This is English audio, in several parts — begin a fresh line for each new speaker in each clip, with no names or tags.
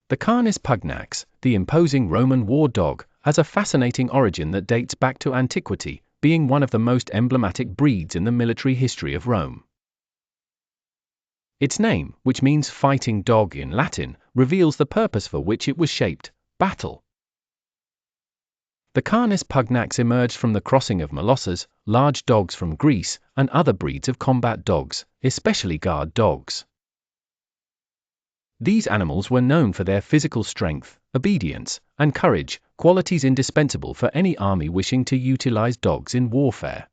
The Canis Pugnax, the imposing Roman war dog, has a fascinating origin that dates back to antiquity, being one of the most emblematic breeds in the military history of Rome. Its name, which means fighting dog in Latin, reveals the purpose for which it was shaped: battle. The Canis Pugnax emerged from the crossing of molosses, large dogs from Greece, and other breeds of combat dogs, especially guard dogs. These animals were known for their physical strength, obedience, and courage, qualities indispensable for any army wishing to utilize dogs in warfare.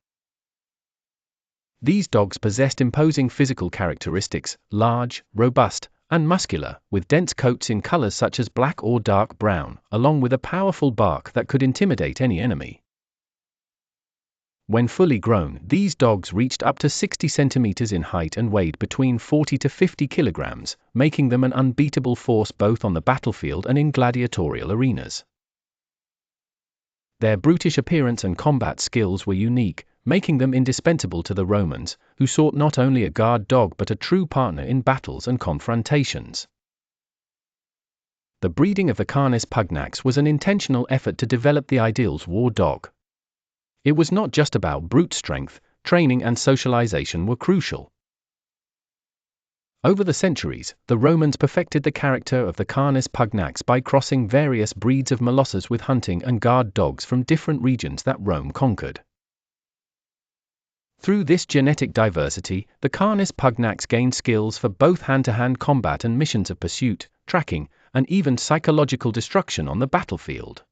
These dogs possessed imposing physical characteristics: large, robust, and muscular, with dense coats in colors such as black or dark brown, along with a powerful bark that could intimidate any enemy. When fully grown, these dogs reached up to 60 centimeters in height and weighed between 40 to 50 kilograms, making them an unbeatable force both on the battlefield and in gladiatorial arenas. Their brutish appearance and combat skills were unique, making them indispensable to the Romans, who sought not only a guard dog but a true partner in battles and confrontations. The breeding of the Canis Pugnax was an intentional effort to develop the ideal war dog. It was not just about brute strength; training and socialization were crucial. Over the centuries, the Romans perfected the character of the Canis Pugnax by crossing various breeds of molosses with hunting and guard dogs from different regions that Rome conquered. Through this genetic diversity, the Canis Pugnax gained skills for both hand-to-hand combat and missions of pursuit, tracking, and even psychological destruction on the battlefield.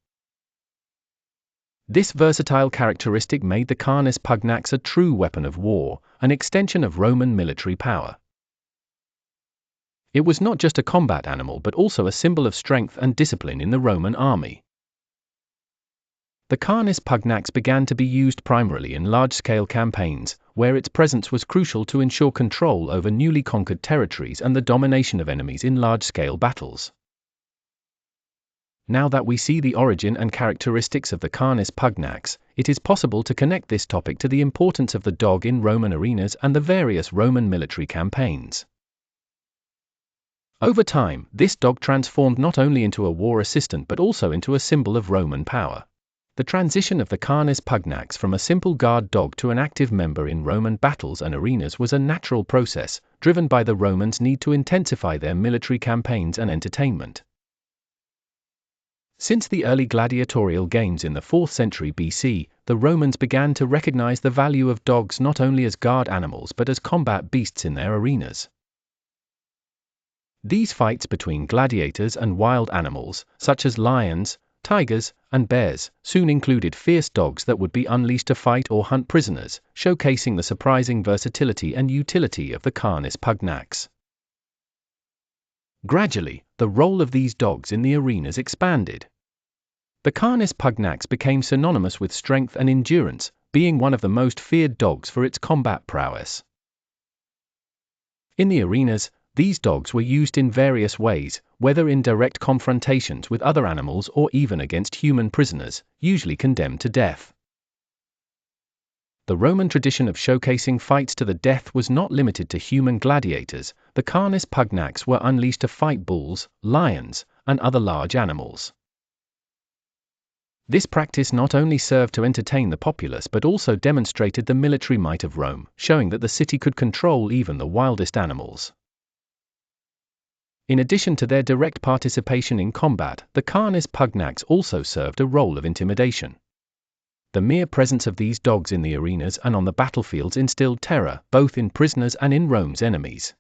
This versatile characteristic made the Canis Pugnax a true weapon of war, an extension of Roman military power. It was not just a combat animal but also a symbol of strength and discipline in the Roman army. The Canis Pugnax began to be used primarily in large-scale campaigns, where its presence was crucial to ensure control over newly conquered territories and the domination of enemies in large-scale battles. Now that we see the origin and characteristics of the Canis Pugnax, it is possible to connect this topic to the importance of the dog in Roman arenas and the various Roman military campaigns. Over time, this dog transformed not only into a war assistant but also into a symbol of Roman power. The transition of the Canis Pugnax from a simple guard dog to an active member in Roman battles and arenas was a natural process, driven by the Romans' need to intensify their military campaigns and entertainment. Since the early gladiatorial games in the 4th century BC, the Romans began to recognize the value of dogs not only as guard animals but as combat beasts in their arenas. These fights between gladiators and wild animals, such as lions, tigers, and bears, soon included fierce dogs that would be unleashed to fight or hunt prisoners, showcasing the surprising versatility and utility of the Canis Pugnax. Gradually, the role of these dogs in the arenas expanded. The Canis Pugnax became synonymous with strength and endurance, being one of the most feared dogs for its combat prowess. In the arenas, these dogs were used in various ways, whether in direct confrontations with other animals or even against human prisoners, usually condemned to death. The Roman tradition of showcasing fights to the death was not limited to human gladiators. The Canis Pugnax were unleashed to fight bulls, lions, and other large animals. This practice not only served to entertain the populace but also demonstrated the military might of Rome, showing that the city could control even the wildest animals. In addition to their direct participation in combat, the Canis Pugnax also served a role of intimidation. The mere presence of these dogs in the arenas and on the battlefields instilled terror, both in prisoners and in Rome's enemies.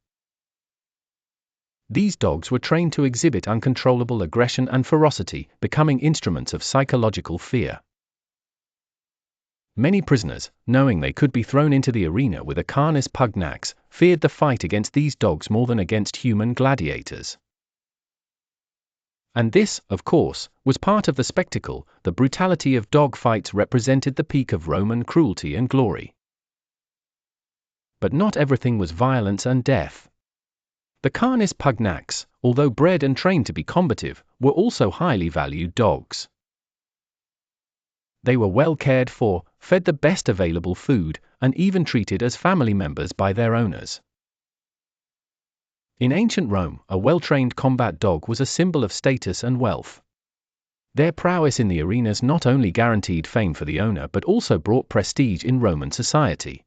These dogs were trained to exhibit uncontrollable aggression and ferocity, becoming instruments of psychological fear. Many prisoners, knowing they could be thrown into the arena with a Canis Pugnax, feared the fight against these dogs more than against human gladiators. And this, of course, was part of the spectacle. The brutality of dog fights represented the peak of Roman cruelty and glory. But not everything was violence and death. The Canis Pugnax, although bred and trained to be combative, were also highly valued dogs. They were well cared for, fed the best available food, and even treated as family members by their owners. In ancient Rome, a well-trained combat dog was a symbol of status and wealth. Their prowess in the arenas not only guaranteed fame for the owner but also brought prestige in Roman society.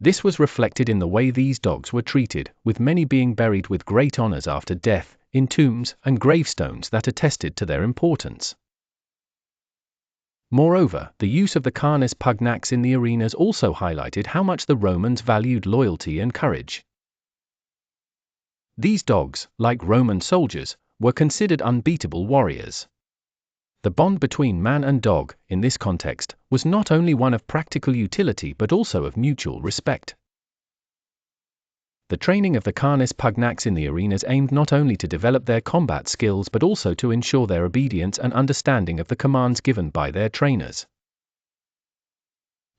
This was reflected in the way these dogs were treated, with many being buried with great honors after death, in tombs and gravestones that attested to their importance. Moreover, the use of the Canis Pugnax in the arenas also highlighted how much the Romans valued loyalty and courage. These dogs, like Roman soldiers, were considered unbeatable warriors. The bond between man and dog, in this context, was not only one of practical utility but also of mutual respect. The training of the Canis Pugnax in the arenas aimed not only to develop their combat skills but also to ensure their obedience and understanding of the commands given by their trainers.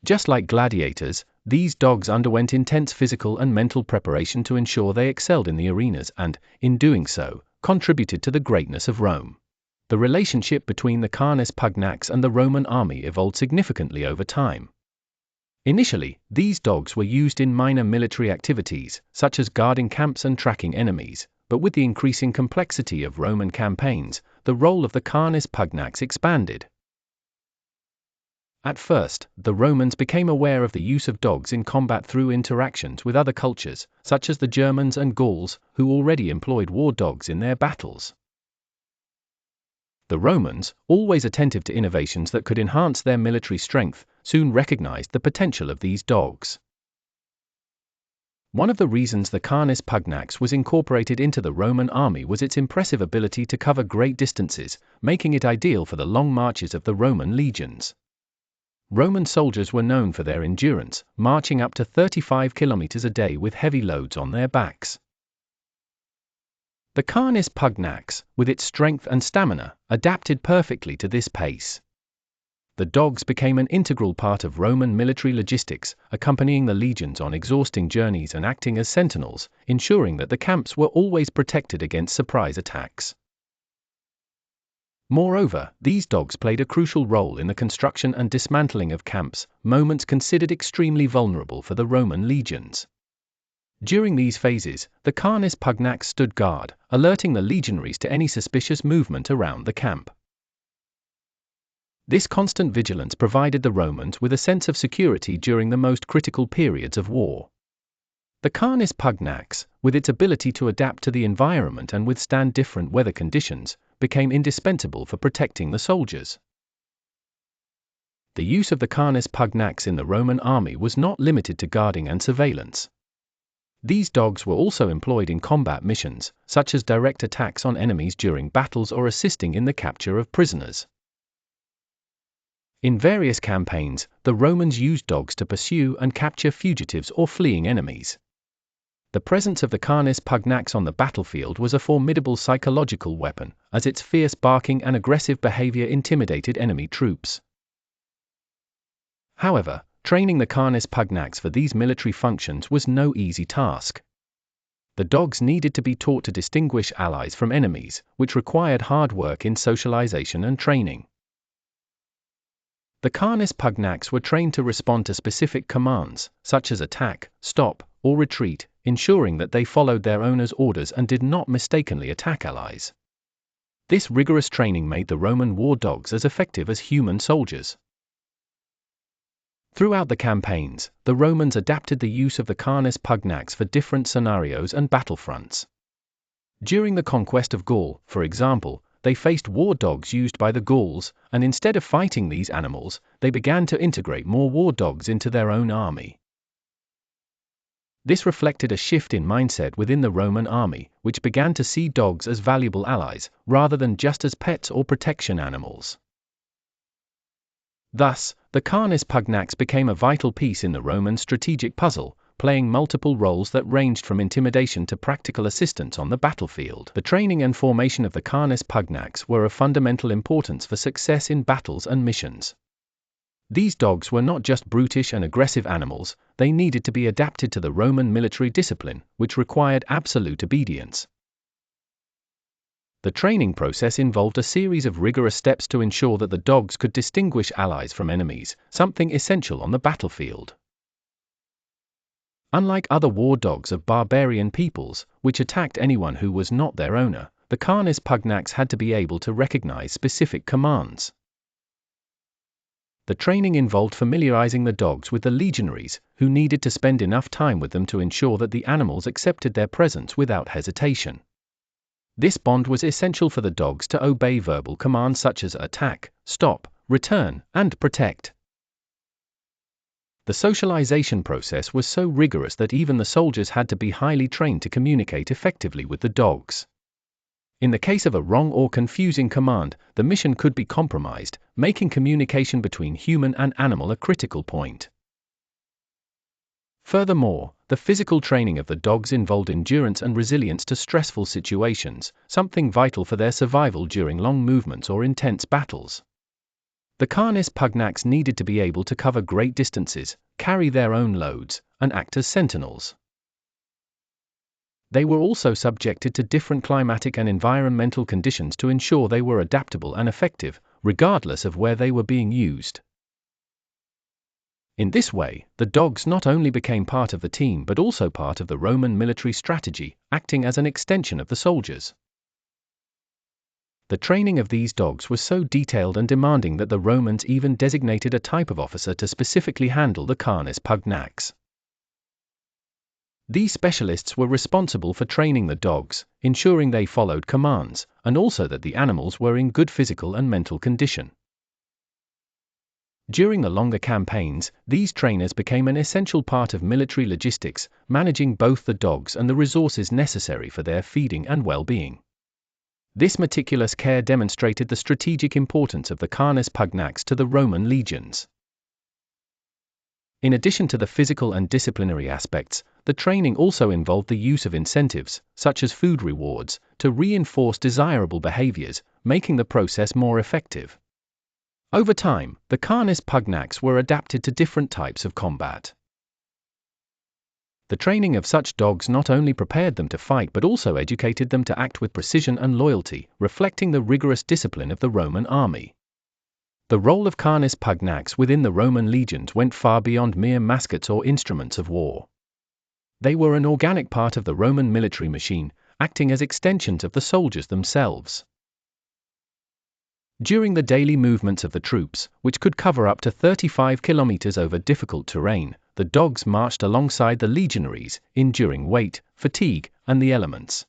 Just like gladiators, these dogs underwent intense physical and mental preparation to ensure they excelled in the arenas and, in doing so, contributed to the greatness of Rome. The relationship between the Canis Pugnax and the Roman army evolved significantly over time. Initially, these dogs were used in minor military activities, such as guarding camps and tracking enemies, but with the increasing complexity of Roman campaigns, the role of the Canis Pugnax expanded. At first, the Romans became aware of the use of dogs in combat through interactions with other cultures, such as the Germans and Gauls, who already employed war dogs in their battles. The Romans, always attentive to innovations that could enhance their military strength, soon recognized the potential of these dogs. One of the reasons the Canis Pugnax was incorporated into the Roman army was its impressive ability to cover great distances, making it ideal for the long marches of the Roman legions. Roman soldiers were known for their endurance, marching up to 35 kilometers a day with heavy loads on their backs. The Canis Pugnax, with its strength and stamina, adapted perfectly to this pace. The dogs became an integral part of Roman military logistics, accompanying the legions on exhausting journeys and acting as sentinels, ensuring that the camps were always protected against surprise attacks. Moreover, these dogs played a crucial role in the construction and dismantling of camps, moments considered extremely vulnerable for the Roman legions. During these phases, the Canis Pugnax stood guard, alerting the legionaries to any suspicious movement around the camp. This constant vigilance provided the Romans with a sense of security during the most critical periods of war. The Canis Pugnax, with its ability to adapt to the environment and withstand different weather conditions, became indispensable for protecting the soldiers. The use of the Canis Pugnax in the Roman army was not limited to guarding and surveillance. These dogs were also employed in combat missions, such as direct attacks on enemies during battles or assisting in the capture of prisoners. In various campaigns, the Romans used dogs to pursue and capture fugitives or fleeing enemies. The presence of the Canis Pugnax on the battlefield was a formidable psychological weapon, as its fierce barking and aggressive behavior intimidated enemy troops. However, training the Canis Pugnax for these military functions was no easy task. The dogs needed to be taught to distinguish allies from enemies, which required hard work in socialization and training. The Canis Pugnax were trained to respond to specific commands, such as attack, stop, or retreat, ensuring that they followed their owner's orders and did not mistakenly attack allies. This rigorous training made the Roman war dogs as effective as human soldiers. Throughout the campaigns, the Romans adapted the use of the Canis Pugnax for different scenarios and battlefronts. During the conquest of Gaul, for example, they faced war dogs used by the Gauls, and instead of fighting these animals, they began to integrate more war dogs into their own army. This reflected a shift in mindset within the Roman army, which began to see dogs as valuable allies, rather than just as pets or protection animals. Thus, the Canis Pugnax became a vital piece in the Roman strategic puzzle, playing multiple roles that ranged from intimidation to practical assistance on the battlefield. The training and formation of the Canis Pugnax were of fundamental importance for success in battles and missions. These dogs were not just brutish and aggressive animals, they needed to be adapted to the Roman military discipline, which required absolute obedience. The training process involved a series of rigorous steps to ensure that the dogs could distinguish allies from enemies, something essential on the battlefield. Unlike other war dogs of barbarian peoples, which attacked anyone who was not their owner, the Canis Pugnax had to be able to recognize specific commands. The training involved familiarizing the dogs with the legionaries, who needed to spend enough time with them to ensure that the animals accepted their presence without hesitation. This bond was essential for the dogs to obey verbal commands such as attack, stop, return, and protect. The socialization process was so rigorous that even the soldiers had to be highly trained to communicate effectively with the dogs. In the case of a wrong or confusing command, the mission could be compromised, making communication between human and animal a critical point. Furthermore, the physical training of the dogs involved endurance and resilience to stressful situations, something vital for their survival during long movements or intense battles. The Canis Pugnax needed to be able to cover great distances, carry their own loads, and act as sentinels. They were also subjected to different climatic and environmental conditions to ensure they were adaptable and effective, regardless of where they were being used. In this way, the dogs not only became part of the team but also part of the Roman military strategy, acting as an extension of the soldiers. The training of these dogs was so detailed and demanding that the Romans even designated a type of officer to specifically handle the Canis Pugnax. These specialists were responsible for training the dogs, ensuring they followed commands, and also that the animals were in good physical and mental condition. During the longer campaigns, these trainers became an essential part of military logistics, managing both the dogs and the resources necessary for their feeding and well-being. This meticulous care demonstrated the strategic importance of the Canis Pugnax to the Roman legions. In addition to the physical and disciplinary aspects, the training also involved the use of incentives, such as food rewards, to reinforce desirable behaviors, making the process more effective. Over time, the Canis Pugnax were adapted to different types of combat. The training of such dogs not only prepared them to fight but also educated them to act with precision and loyalty, reflecting the rigorous discipline of the Roman army. The role of Canis Pugnax within the Roman legions went far beyond mere mascots or instruments of war. They were an organic part of the Roman military machine, acting as extensions of the soldiers themselves. During the daily movements of the troops, which could cover up to 35 kilometers over difficult terrain, the dogs marched alongside the legionaries, enduring weight, fatigue, and the elements.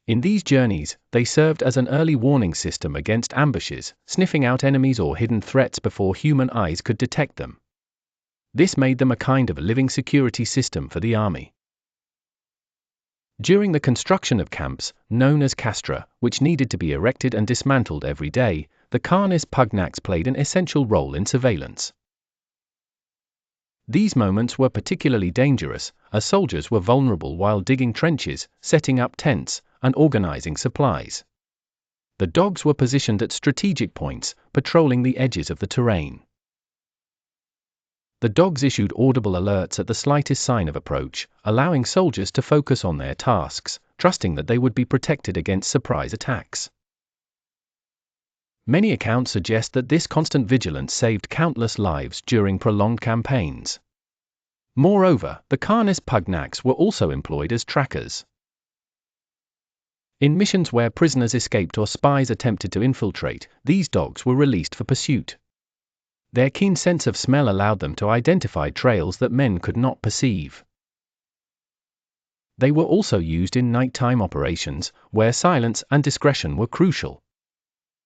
In these journeys, they served as an early warning system against ambushes, sniffing out enemies or hidden threats before human eyes could detect them. This made them a kind of a living security system for the army. During the construction of camps, known as castra, which needed to be erected and dismantled every day, the Canis Pugnax played an essential role in surveillance. These moments were particularly dangerous, as soldiers were vulnerable while digging trenches, setting up tents, and organizing supplies. The dogs were positioned at strategic points, patrolling the edges of the terrain. The dogs issued audible alerts at the slightest sign of approach, allowing soldiers to focus on their tasks, trusting that they would be protected against surprise attacks. Many accounts suggest that this constant vigilance saved countless lives during prolonged campaigns. Moreover, the Canis Pugnax were also employed as trackers. In missions where prisoners escaped or spies attempted to infiltrate, these dogs were released for pursuit. Their keen sense of smell allowed them to identify trails that men could not perceive. They were also used in nighttime operations, where silence and discretion were crucial.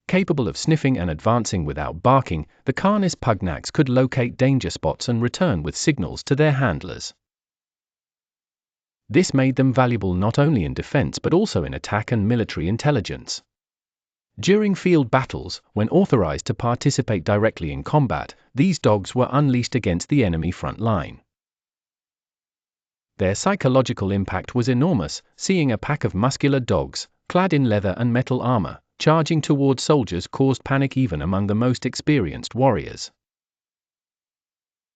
Capable of sniffing and advancing without barking, the Canis Pugnax could locate danger spots and return with signals to their handlers. This made them valuable not only in defense but also in attack and military intelligence. During field battles, when authorized to participate directly in combat, these dogs were unleashed against the enemy front line. Their psychological impact was enormous, seeing a pack of muscular dogs, clad in leather and metal armor, charging toward soldiers caused panic even among the most experienced warriors.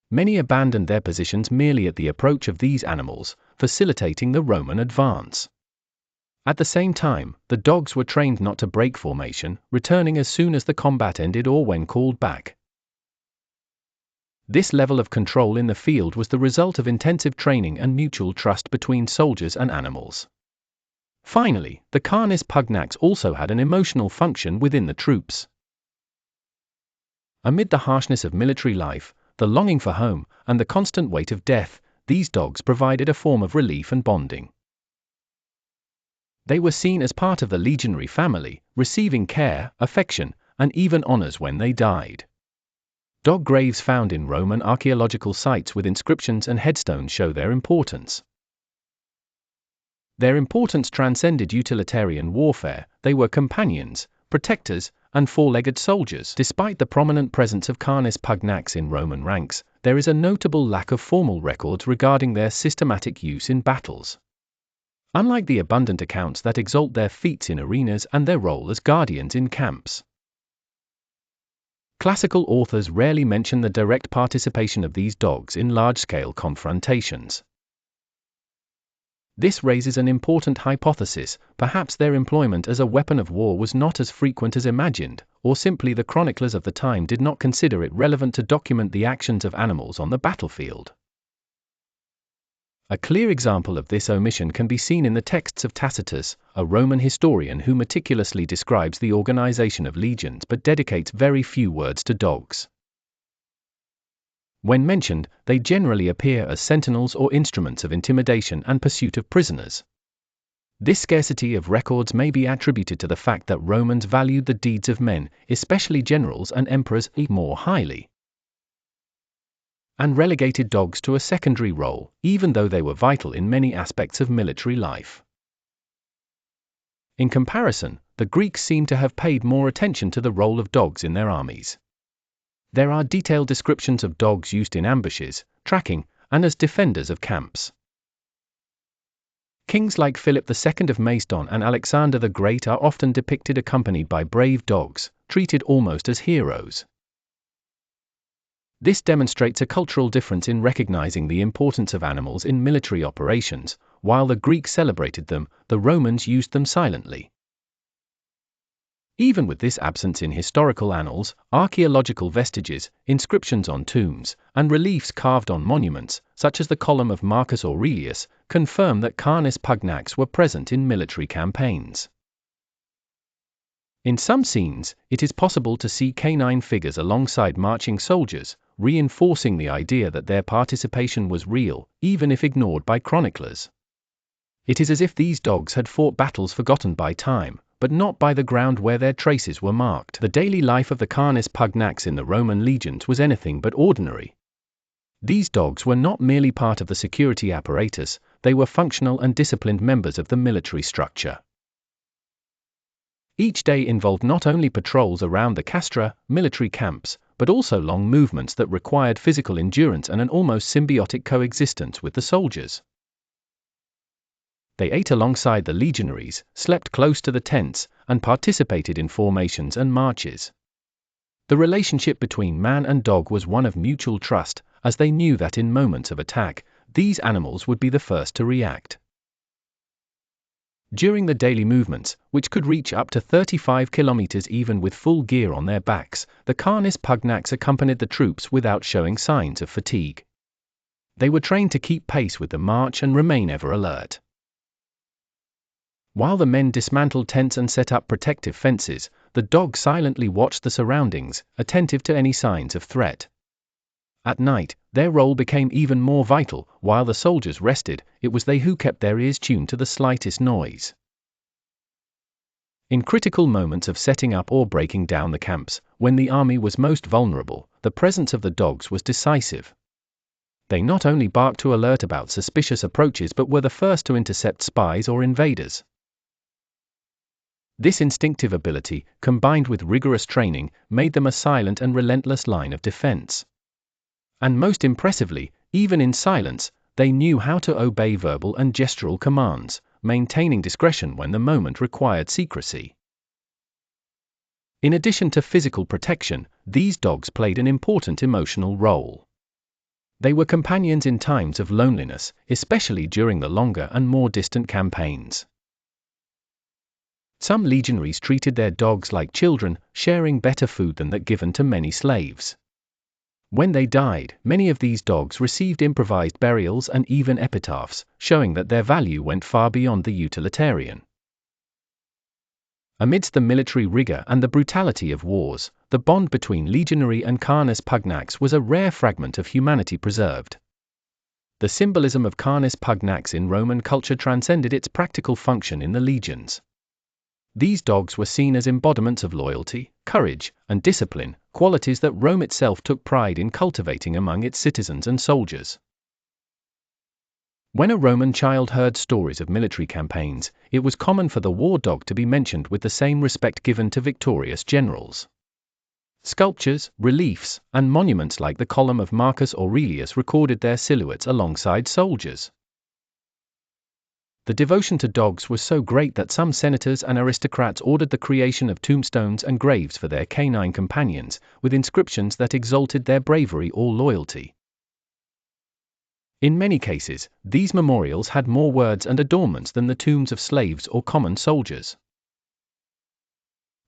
Many abandoned their positions merely at the approach of these animals, facilitating the Roman advance. At the same time, the dogs were trained not to break formation, returning as soon as the combat ended or when called back. This level of control in the field was the result of intensive training and mutual trust between soldiers and animals. Finally, the Canis Pugnax also had an emotional function within the troops. Amid the harshness of military life, the longing for home, and the constant weight of death, these dogs provided a form of relief and bonding. They were seen as part of the legionary family, receiving care, affection, and even honors when they died. Dog graves found in Roman archaeological sites with inscriptions and headstones show their importance. Their importance transcended utilitarian warfare. They were companions, protectors, and four-legged soldiers. Despite the prominent presence of Canis Pugnax in Roman ranks, there is a notable lack of formal records regarding their systematic use in battles. Unlike the abundant accounts that exalt their feats in arenas and their role as guardians in camps, classical authors rarely mention the direct participation of these dogs in large-scale confrontations. This raises an important hypothesis: perhaps their employment as a weapon of war was not as frequent as imagined, or simply the chroniclers of the time did not consider it relevant to document the actions of animals on the battlefield. A clear example of this omission can be seen in the texts of Tacitus, a Roman historian who meticulously describes the organization of legions but dedicates very few words to dogs. When mentioned, they generally appear as sentinels or instruments of intimidation and pursuit of prisoners. This scarcity of records may be attributed to the fact that Romans valued the deeds of men, especially generals and emperors, more highly, and relegated dogs to a secondary role, even though they were vital in many aspects of military life. In comparison, the Greeks seem to have paid more attention to the role of dogs in their armies. There are detailed descriptions of dogs used in ambushes, tracking, and as defenders of camps. Kings like Philip II of Macedon and Alexander the Great are often depicted accompanied by brave dogs, treated almost as heroes. This demonstrates a cultural difference in recognizing the importance of animals in military operations. While the Greeks celebrated them, the Romans used them silently. Even with this absence in historical annals, archaeological vestiges, inscriptions on tombs, and reliefs carved on monuments, such as the column of Marcus Aurelius, confirm that Canis Pugnax were present in military campaigns. In some scenes, it is possible to see canine figures alongside marching soldiers, reinforcing the idea that their participation was real, even if ignored by chroniclers. It is as if these dogs had fought battles forgotten by time, but not by the ground where their traces were marked. The daily life of the Canis Pugnax in the Roman legions was anything but ordinary. These dogs were not merely part of the security apparatus, they were functional and disciplined members of the military structure. Each day involved not only patrols around the castra, military camps, but also long movements that required physical endurance and an almost symbiotic coexistence with the soldiers. They ate alongside the legionaries, slept close to the tents, and participated in formations and marches. The relationship between man and dog was one of mutual trust, as they knew that in moments of attack, these animals would be the first to react. During the daily movements, which could reach up to 35 kilometers even with full gear on their backs, the Canis Pugnax accompanied the troops without showing signs of fatigue. They were trained to keep pace with the march and remain ever alert. While the men dismantled tents and set up protective fences, the dogs silently watched the surroundings, attentive to any signs of threat. At night, their role became even more vital. While the soldiers rested, it was they who kept their ears tuned to the slightest noise. In critical moments of setting up or breaking down the camps, when the army was most vulnerable, the presence of the dogs was decisive. They not only barked to alert about suspicious approaches but were the first to intercept spies or invaders. This instinctive ability, combined with rigorous training, made them a silent and relentless line of defense. And most impressively, even in silence, they knew how to obey verbal and gestural commands, maintaining discretion when the moment required secrecy. In addition to physical protection, these dogs played an important emotional role. They were companions in times of loneliness, especially during the longer and more distant campaigns. Some legionaries treated their dogs like children, sharing better food than that given to many slaves. When they died, many of these dogs received improvised burials and even epitaphs, showing that their value went far beyond the utilitarian. Amidst the military rigor and the brutality of wars, the bond between legionary and Canis Pugnax was a rare fragment of humanity preserved. The symbolism of Canis Pugnax in Roman culture transcended its practical function in the legions. These dogs were seen as embodiments of loyalty, courage, and discipline, qualities that Rome itself took pride in cultivating among its citizens and soldiers. When a Roman child heard stories of military campaigns, it was common for the war dog to be mentioned with the same respect given to victorious generals. Sculptures, reliefs, and monuments like the column of Marcus Aurelius recorded their silhouettes alongside soldiers. The devotion to dogs was so great that some senators and aristocrats ordered the creation of tombstones and graves for their canine companions, with inscriptions that exalted their bravery or loyalty. In many cases, these memorials had more words and adornments than the tombs of slaves or common soldiers.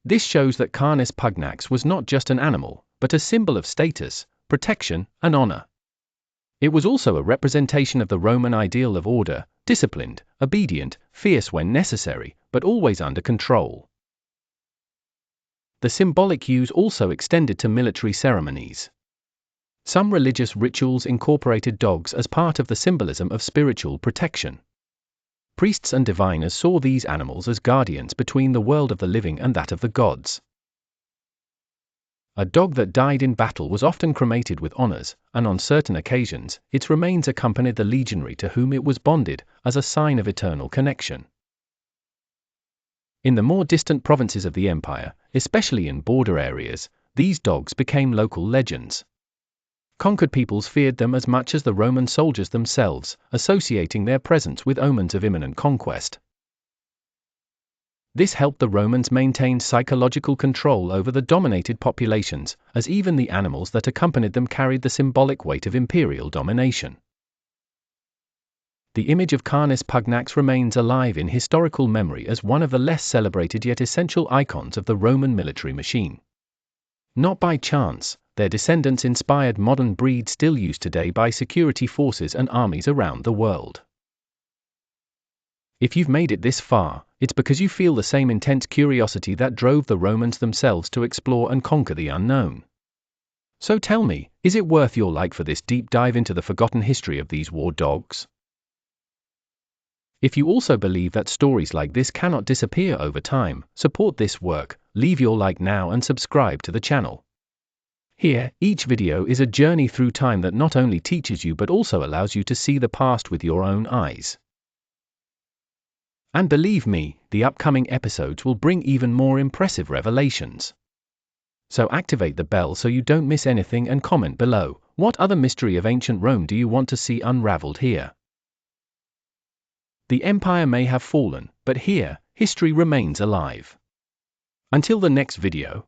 This shows that Canis Pugnax was not just an animal, but a symbol of status, protection, and honor. It was also a representation of the Roman ideal of order, disciplined, obedient, fierce when necessary, but always under control. The symbolic use also extended to military ceremonies. Some religious rituals incorporated dogs as part of the symbolism of spiritual protection. Priests and diviners saw these animals as guardians between the world of the living and that of the gods. A dog that died in battle was often cremated with honors, and on certain occasions, its remains accompanied the legionary to whom it was bonded, as a sign of eternal connection. In the more distant provinces of the empire, especially in border areas, these dogs became local legends. Conquered peoples feared them as much as the Roman soldiers themselves, associating their presence with omens of imminent conquest. This helped the Romans maintain psychological control over the dominated populations, as even the animals that accompanied them carried the symbolic weight of imperial domination. The image of Canis Pugnax remains alive in historical memory as one of the less celebrated yet essential icons of the Roman military machine. Not by chance, their descendants inspired modern breeds still used today by security forces and armies around the world. If you've made it this far, it's because you feel the same intense curiosity that drove the Romans themselves to explore and conquer the unknown. So tell me, is it worth your like for this deep dive into the forgotten history of these war dogs? If you also believe that stories like this cannot disappear over time, support this work, leave your like now and subscribe to the channel. Here, each video is a journey through time that not only teaches you but also allows you to see the past with your own eyes. And believe me, the upcoming episodes will bring even more impressive revelations. So activate the bell so you don't miss anything and comment below, what other mystery of ancient Rome do you want to see unraveled here? The empire may have fallen, but here, history remains alive. Until the next video,